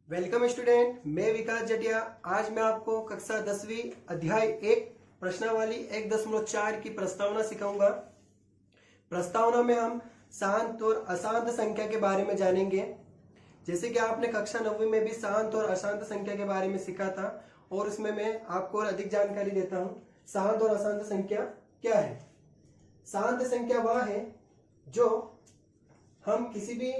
Welcome student, मैं विकास जटिया। आज मैं आपको कक्षा 10वीं अध्याय 1 प्रश्नावली 1.4 की प्रस्तावना सिखाऊंगा। प्रस्तावना में हम शांत और अशांत संख्या के बारे में जानेंगे। जैसे कि आपने कक्षा 9वीं में भी शांत और अशांत संख्या के बारे में सीखा था, और उसमें मैं आपको और अधिक जानकारी देता हूं। शांत और अशांत संख्या क्या है? शांत संख्या वह है जो हम किसी भी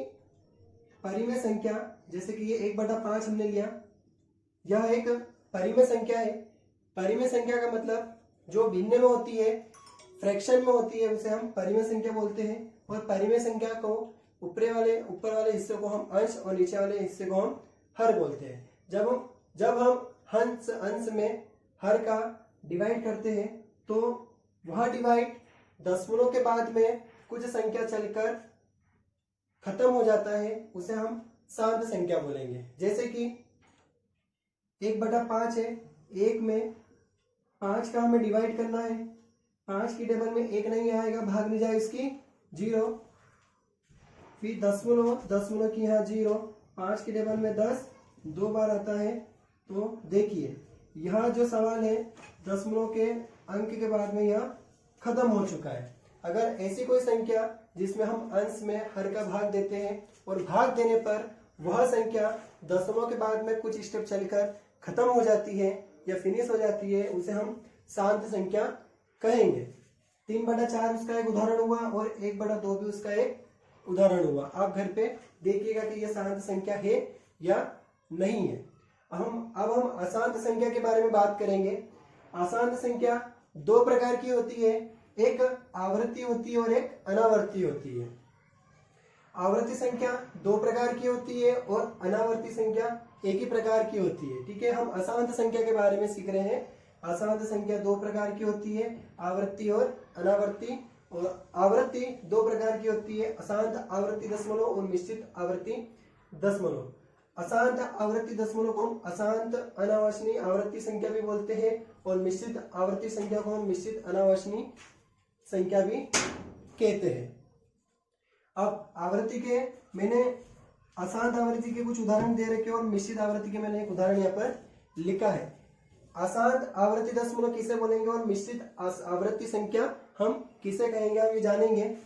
परिमेय संख्या, जैसे कि ये 1/5 हमने लिया, यह एक परिमेय संख्या है। परिमेय संख्या का मतलब जो भिन्न में होती है, फ्रैक्शन में होती है, उसे हम परिमेय संख्या बोलते हैं। और परिमेय संख्या को ऊपर वाले हिस्से को हम अंश और नीचे वाले हिस्से को हम हर बोलते हैं। जब हम अंश में हर का डिवाइड करते हैं तो वह डिवाइड दशमलव के बाद में कुछ संख्या चलकर खत्म हो जाता है, उसे हम शांत संख्या बोलेंगे। जैसे कि 1/5 है, 1 में 5 का हमें डिवाइड करना है। 5 की टेबल में 1 नहीं आएगा, भाग नहीं जाए इसकी 0। फिर दशमलव की यहाँ 0, 5 की टेबल में 10 2 बार आता है। तो देखिए यह जो सवाल है दशमलव के अंक के बाद में यह खत्म हो चुका है। अगर ऐसी कोई संख्या जिसमें हम अंश में हर का भाग देते हैं और भाग देने पर वह संख्या दशमलव के बाद में कुछ स्टेप चलकर खत्म हो जाती है या फिनिश हो जाती है, उसे हम शांत संख्या कहेंगे। 3/4 उसका एक उदाहरण हुआ और 1/2 भी उसका एक उदाहरण हुआ। आप घर पे देखिएगा कि यह शांत संख्या है या नहीं है। अब हम अशांत संख्या के बारे में बात करेंगे। अशांत संख्या दो प्रकार की होती है, एक आवर्ती होती है और एक अनावर्ती होती है। आवर्ती संख्या दो प्रकार की होती है और अनावर्ती संख्या एक ही प्रकार की होती है। ठीक है, हम अशांत संख्या के बारे में सीख रहे हैं। अशांत संख्या दो प्रकार की होती है, आवर्ती और अनावर्ती। और आवृत्ति दो प्रकार की होती है, अशांत आवर्ती दशमलव और मिश्रित आवर्ती दशमलव। अशांत आवर्ती दशमलव को हम अशांत अनावश्यनी आवर्ती संख्या भी बोलते हैं और मिश्रित आवर्ती संख्या को हम मिश्रित अनावश्यनी संख्या भी कहते हैं। अब आवृत्ति के मैंने अशांत आवृत्ति के कुछ उदाहरण दे रखे और मिश्रित आवृत्ति के मैंने एक उदाहरण यहाँ पर लिखा है। अशांत आवृत्ति दशमलव किसे बोलेंगे और मिश्रित आवृत्ति संख्या हम किसे कहेंगे, हम ये जानेंगे।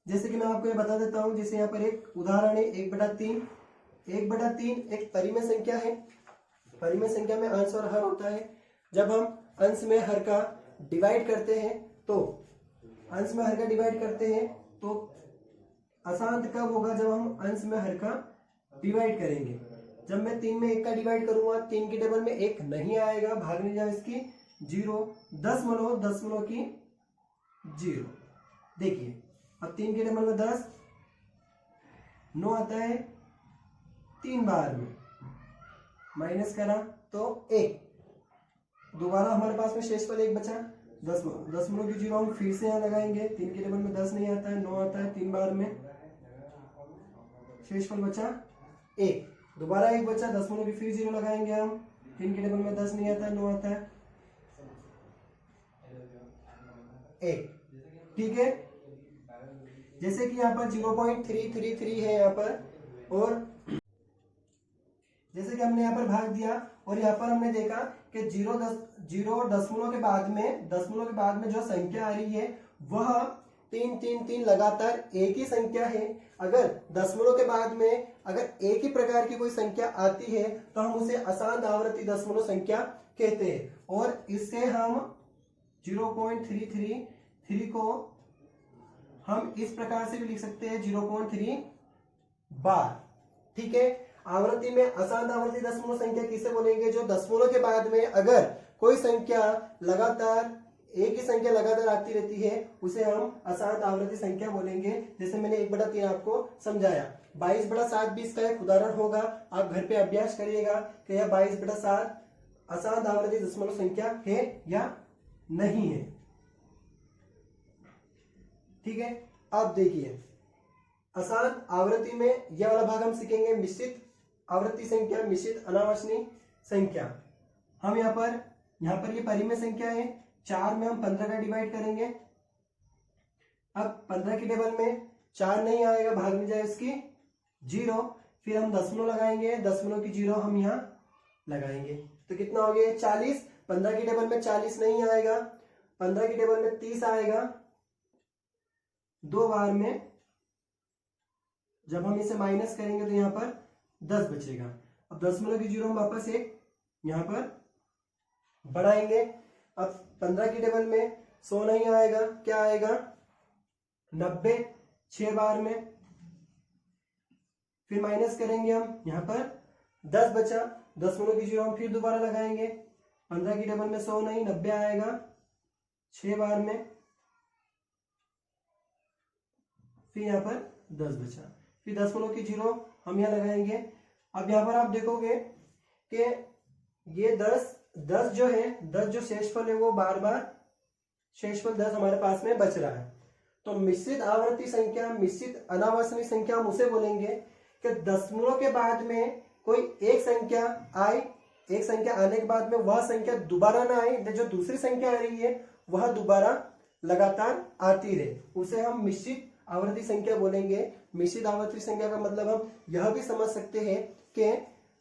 जैसे कि मैं आपको ये बता देता हूँ। जैसे यहाँ पर एक उदाहरण है 1/3। 1/3 एक परिमेय संख्या है। परिमेय संख्या में अंश और हर होता है। जब हम अंश में हर का डिवाइड करते हैं तो अशांत कब होगा? जब हम अंश में हर का डिवाइड करेंगे। जब मैं 3 में 1 का डिवाइड करूंगा, 3 की टेबल में 1 नहीं आएगा, भाग नहीं जाए इसकी 0। दशमलव की 0। देखिए अब 3 की टेबल में 10 9 आता है, 3 बार में माइनस करा तो 1। दोबारा हमारे पास में शेषफल 1 बचा। दशमलव की 0 हम फिर से यहाँ लगाएंगे। 3 की टेबल में 10 नहीं आता है, 9 आता है, 3 बार में शेषफल बचा 1। दोबारा 1 बचा, दशमलव की फिर 0 लगाएंगे हम। 3 की टेबल में 10 नहीं आता है, 9 आता है, 1। ठीक है, जैसे कि यहाँ पर 0.333 है यहाँ पर, और जैसे कि हमने यहाँ पर भाग दिया और यहाँ पर हमने देखा कि 0 दशमलव के बाद में जो संख्या आ रही है वह 3 लगातार एक ही संख्या है। अगर दशमलव के बाद में अगर एक ही प्रकार की कोई संख्या आती है तो हम उसे अशांत आवर्ती दशमलव संख्या कहते हैं। और इससे हम 0.333 को हम इस प्रकार से भी लिख सकते हैं, 0.3 बार। ठीक है, आवृत्ति में अशांत आवर्ती दशमलव संख्या किसे बोलेंगे? जो दशमलव के बाद में अगर कोई संख्या लगातार एक ही संख्या लगातार आती रहती है उसे हम अशांत आवर्ती संख्या बोलेंगे। जैसे मैंने 1/3 आपको समझाया। 22/7 भी इसका एक उदाहरण होगा। आप घर पे अभ्यास करिएगा कि यह 22/7 अशांत आवर्ती दशमलव संख्या है या नहीं है। ठीक है, अब देखिए अशांत आवृत्ति में यह वाला भाग हम सीखेंगे, मिश्रित आवृत्ति संख्या, मिश्रित अनावश्यनी संख्या। हम यहाँ पर ये परिमेय संख्या है। 4 में हम 15 का डिवाइड करेंगे। अब 15 की टेबल में 4 नहीं आएगा, भाग में जाए इसकी 0। फिर हम दशमलव लगाएंगे, दशमलव की जीरो हम यहाँ लगाएंगे, तो कितना हो गया 40। 15 की टेबल में 40 नहीं आएगा, 15 की टेबल में 30 आएगा। 2 बार में जब हम इसे माइनस करेंगे तो यहाँ पर 10 बचेगा। अब दशमलव की जीरो हम वापस एक यहाँ पर बढ़ाएंगे। अब 15 की टेबल में 100 नहीं आएगा, क्या आएगा 90। 6 बार में फिर माइनस करेंगे हम, यहाँ पर 10 बचा। दशमलव की जीरो हम फिर दोबारा लगाएंगे। 15 की टेबल में 100 नहीं, 90 आएगा। 6 बार में फिर यहाँ पर 10 बचा, फिर दशमलव की जीरो हम यहाँ लगाएंगे। अब यहाँ पर आप देखोगे कि ये 10 जो है, 10 जो शेषफल है वो बार बार शेषफल 10 हमारे पास में बच रहा है। तो मिश्रित आवर्ती संख्या, मिश्रित अनावर्तनीय संख्या हम उसे बोलेंगे कि दशमलव के बाद में कोई एक संख्या आए, एक संख्या आने के बाद में वह संख्या दोबारा ना आए, जो दूसरी संख्या आ रही है वह दोबारा लगातार आती रहे, उसे हम मिश्रित आवर्ती संख्या बोलेंगे। मिश्रित आवर्ती संख्या का मतलब हम यह भी समझ सकते हैं कि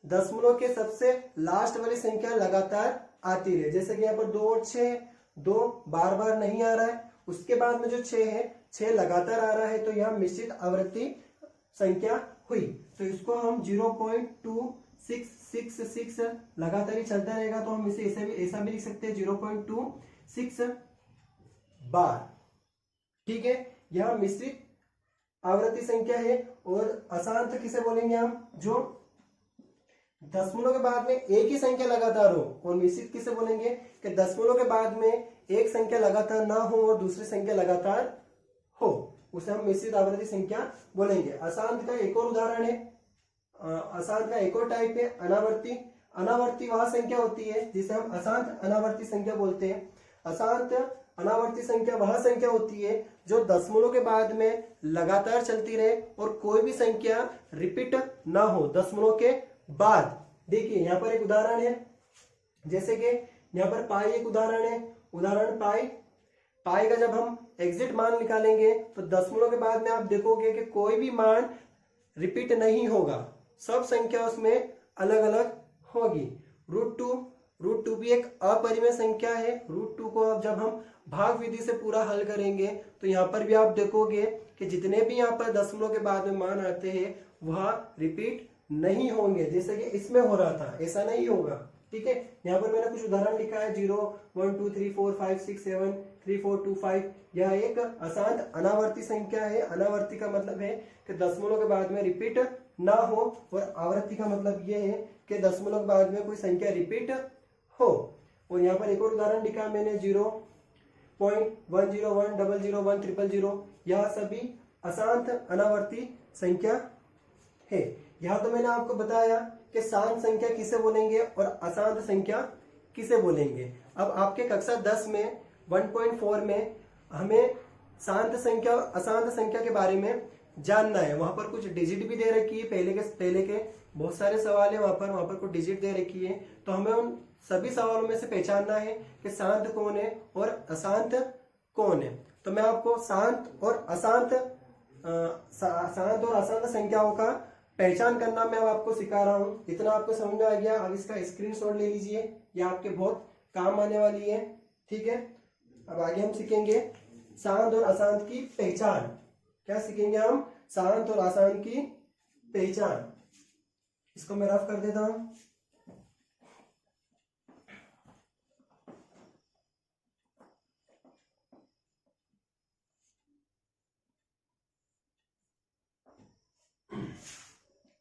दशमलव के सबसे लास्ट वाली संख्या लगातार आती रहे, जैसे कि यहाँ पर 2 और 6, 2 बार बार नहीं आ रहा है, उसके बाद में जो 6 है 6 लगातार आ रहा है, तो यह मिश्रित आवर्ती संख्या हुई। तो इसको हम 0.2666 लगातार ही चलता रहेगा, तो हम इसे ऐसा भी लिख सकते हैं 0.26 बार। ठीक है, यह मिश्रित आवर्ती संख्या है। और अशांत किसे बोलेंगे हम, जो दशमलव के बाद में एक ही संख्या लगातार हो। और मिश्रित किसे बोलेंगे कि दशमलव के बाद में एक संख्या लगातार ना हो और दूसरी संख्या लगातार हो, उसे हम मिश्रित आवर्ती संख्या बोलेंगे। अशांत का एक और उदाहरण है, अशांत का एक और टाइप है अनावर्ती। अनावर्ती वह संख्या होती है जिसे हम अशांत अनावर्ती संख्या बोलते हैं। अशांत अनावर्ती संख्या वह संख्या होती है जो दशमलव के बाद में लगातार चलती रहे और कोई भी संख्या रिपीट ना हो दशमलव के बाद। देखिए यहाँ पर एक उदाहरण है, जैसे कि यहाँ पर पाई एक उदाहरण है। उदाहरण पाई का जब हम एग्जिट मान निकालेंगे तो दशमलव के बाद में आप देखोगे कि कोई भी मान रिपीट नहीं होगा, सब संख्या उसमें अलग अलग होगी। रूट टू भी एक अपरिमेय संख्या है। रूट 2 को अब जब हम भाग विधि से पूरा हल करेंगे तो यहाँ पर भी आप देखोगे कि जितने भी यहाँ पर दशमलव के बाद में मान आते हैं वह रिपीट नहीं होंगे, जैसे कि इसमें हो रहा था, ऐसा नहीं होगा। ठीक है, यहाँ पर मैंने कुछ उदाहरण लिखा है 0 1 2 3 4 5 6 7 3 4 2 5। यह एक अशांत अनावर्ती संख्या है। अनावर्ती का मतलब है कि दशमलव के बाद में रिपीट ना हो, और आवर्ती का मतलब यह है कि दशमलव के बाद में कोई संख्या रिपीट हो। और यहाँ पर एक और उदाहरण लिखा मैंने 0.101 001 000। यह सभी अशांत अनावर्ती संख्या है। यहाँ तो मैंने आपको बताया कि शांत संख्या किसे बोलेंगे और अशांत संख्या किसे बोलेंगे। अब आपके कक्षा 10 में 1.4 में हमें शांत संख्या और अशांत संख्या के बारे में जानना है। वहां पर कुछ डिजिट भी दे रखी है, पहले के बहुत सारे सवाल है, वहां पर कुछ डिजिट दे रखी है। तो हमें उन सभी सवालों में से पहचानना है कि शांत कौन है और अशांत कौन है। तो मैं आपको शांत और अशांत संख्याओं का पहचान करना मैं अब आपको सिखा रहा हूं। इतना आपको समझ में आ गया। अब इसका स्क्रीनशॉट ले लीजिए, ये आपके बहुत काम आने वाली है। ठीक है, अब आगे हम सीखेंगे शांत और अशांत की पहचान। क्या सीखेंगे हम? शांत और अशांत की पहचान। इसको मैं रफ कर देता हूं।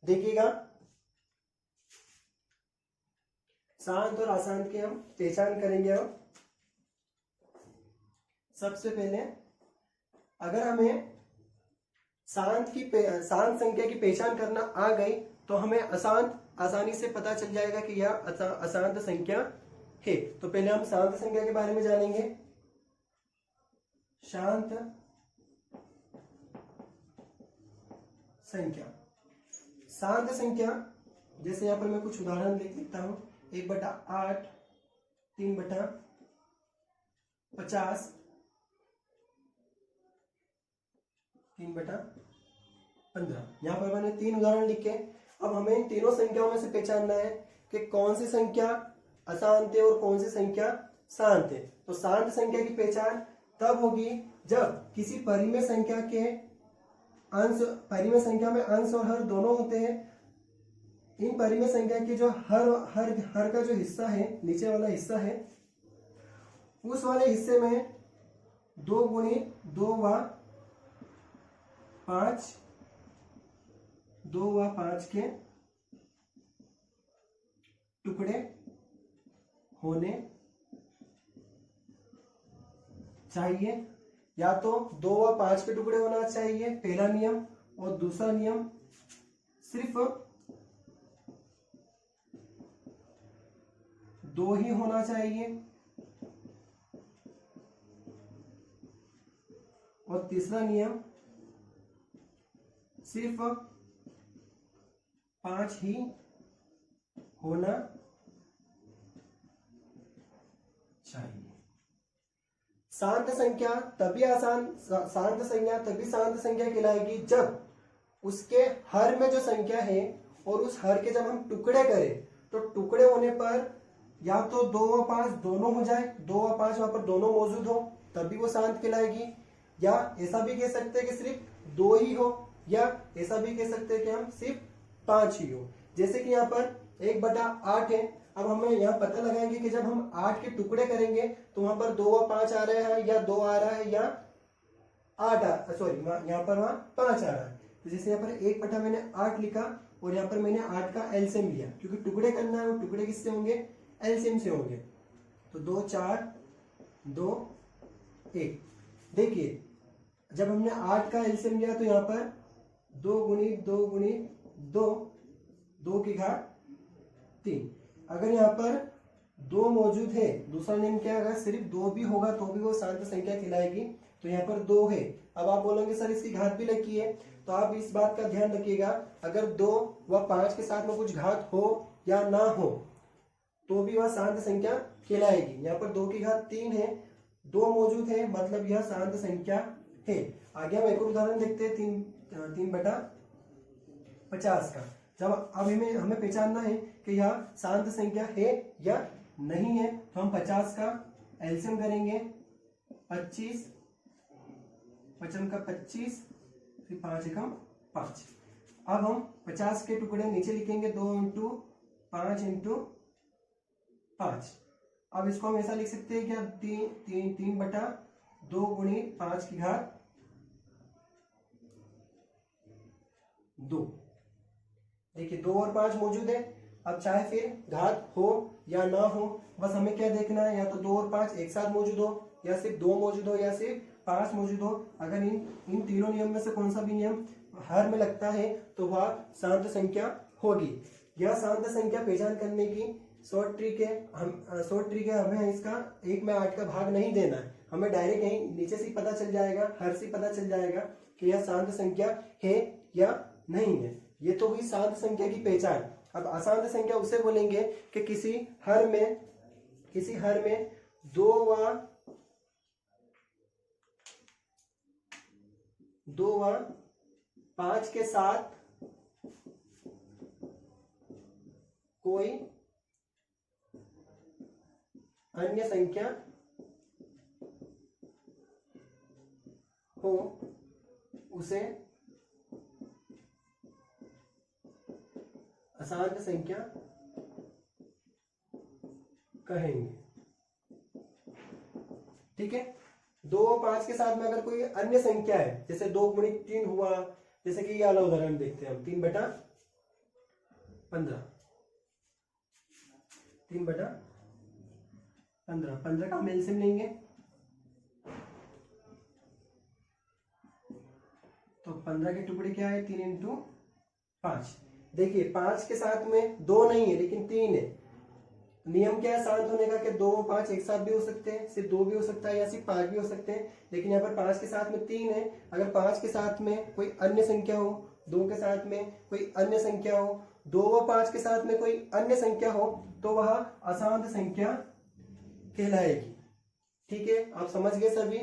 देखिएगा, शांत और अशांत की हम पहचान करेंगे। हम सबसे पहले अगर हमें शांत संख्या की पहचान करना आ गई तो हमें अशांत आसानी से पता चल जाएगा कि यह अशांत संख्या है। तो पहले हम शांत संख्या के बारे में जानेंगे। शांत संख्या, शांत संख्या जैसे यहाँ पर मैं कुछ उदाहरण लिख लिखता हूं। 1/8, 3/50, 3/15। यहाँ पर मैंने 3 उदाहरण लिखे। अब हमें इन तीनों संख्याओं में से पहचानना है कि कौन सी संख्या अशांत है और कौन सी संख्या शांत है। तो शांत संख्या की पहचान तब होगी जब किसी परिमेय संख्या के अंश, परिमेय संख्या में अंश और हर दोनों होते हैं। इन परिमेय संख्या की जो हर का जो हिस्सा है, नीचे वाला हिस्सा है, उस वाले हिस्से में 2 गुणित 2 व 5 के टुकड़े होने चाहिए। या तो 2 व 5 के टुकड़े होना चाहिए, पहला नियम। और दूसरा नियम सिर्फ 2 ही होना चाहिए। और तीसरा नियम सिर्फ 5 ही होना चाहिए। शांत संख्या तभी शांत संख्या कहलाएगी जब उसके हर में जो संख्या है और उस हर के जब हम टुकड़े करें तो टुकड़े होने पर या तो 2 व 5 दोनों हो जाए, 2 व 5 वहां पर दोनों मौजूद हो, तभी वो शांत कहलाएगी। या ऐसा भी कह सकते हैं कि सिर्फ 2 ही हो, या ऐसा भी कह सकते हैं कि हम सिर्फ 5 ही हो। जैसे कि यहाँ पर 1/8 है। अब हमें यहाँ पता लगाएंगे कि जब हम 8 के टुकड़े करेंगे तो वहां पर 2 व 5 आ रहा है, या 2 आ रहा है, या 8 यहाँ पर वहां 5 आ रहा है। तो जैसे यहाँ पर 1/8 मैंने 8 लिखा और यहाँ पर मैंने 8 का एलसीएम लिया, क्योंकि टुकड़े करना है, वो टुकड़े किससे होंगे, एलसीएम से होंगे। तो 2 4 2 1। देखिए जब हमने 8 का एलसीएम लिया तो यहाँ पर 2 गुणित 2 गुणित 2, 2 की घात 3। अगर यहाँ पर 2 मौजूद है, दूसरा नियम क्या है, अगर सिर्फ 2 भी होगा तो भी वो शांत संख्या कहलाएगी। तो यहाँ पर 2 है। अब आप बोलोगे सर इसकी घात भी लगी है, तो आप इस बात का ध्यान रखिएगा, अगर 2 व 5 के साथ में कुछ घात हो या ना हो तो भी वह शांत संख्या कहलाएगी। यहाँ पर 2 की घात 3 है, 2 मौजूद है, मतलब यह शांत संख्या है। आगे हम एक और उदाहरण देखते हैं 3/50 का। जब अब हमें पहचानना है कि यह शांत संख्या है या नहीं है, तो हम 50 का एलसीएम करेंगे। 25 55 का 25, फिर 5 एकम 5। अब हम 50 के टुकड़े नीचे लिखेंगे, 2 × 5 × 5। अब इसको हम ऐसा लिख सकते हैं क्या, 3/2 गुणित 5 की घात 2। देखिए 2 और 5 मौजूद है। अब चाहे फिर घात हो या ना हो, बस हमें क्या देखना है, या तो 2 और 5 एक साथ मौजूद हो, या सिर्फ 2 मौजूद हो, या सिर्फ 5 मौजूद हो। अगर इन तीनों नियम में से कौन सा भी नियम हर में लगता है तो वह शांत संख्या होगी। यह शांत संख्या पहचान करने की शॉर्ट ट्रिक है। हमें इसका 1 में 8 का भाग नहीं देना है, हमें डायरेक्ट यहीं नीचे से पता चल जाएगा, हर से पता चल जाएगा कि यह शांत संख्या है या नहीं है। ये तो हुई शांत संख्या की पहचान। अब अशांत संख्या उसे बोलेंगे कि किसी हर में 2 व 5 के साथ कोई अन्य संख्या हो, उसे अशांत संख्या कहेंगे। ठीक है। 2 और 5 के साथ में अगर कोई अन्य संख्या है, जैसे 2 गुणित 3 हुआ, जैसे कि ये वाला उदाहरण देखते हैं हम, 3/15 15 का हम एलसीएम लेंगे। तो 15 के टुकड़े क्या है, 3 × 5। देखिए 5 के साथ में 2 नहीं है लेकिन 3 है। नियम क्या है शांत होने का, कि 2 और 5 एक साथ भी हो सकते हैं, सिर्फ 2 भी हो सकता है, या सिर्फ 5 भी हो सकते हैं। लेकिन यहाँ पर 5 के साथ में 3 है। अगर 5 के साथ में कोई अन्य संख्या हो, 2 के साथ में कोई अन्य संख्या हो, 2 व 5 के साथ में कोई अन्य संख्या हो, तो वह अशांत संख्या कहलाएगी। ठीक है, आप समझ गए सभी।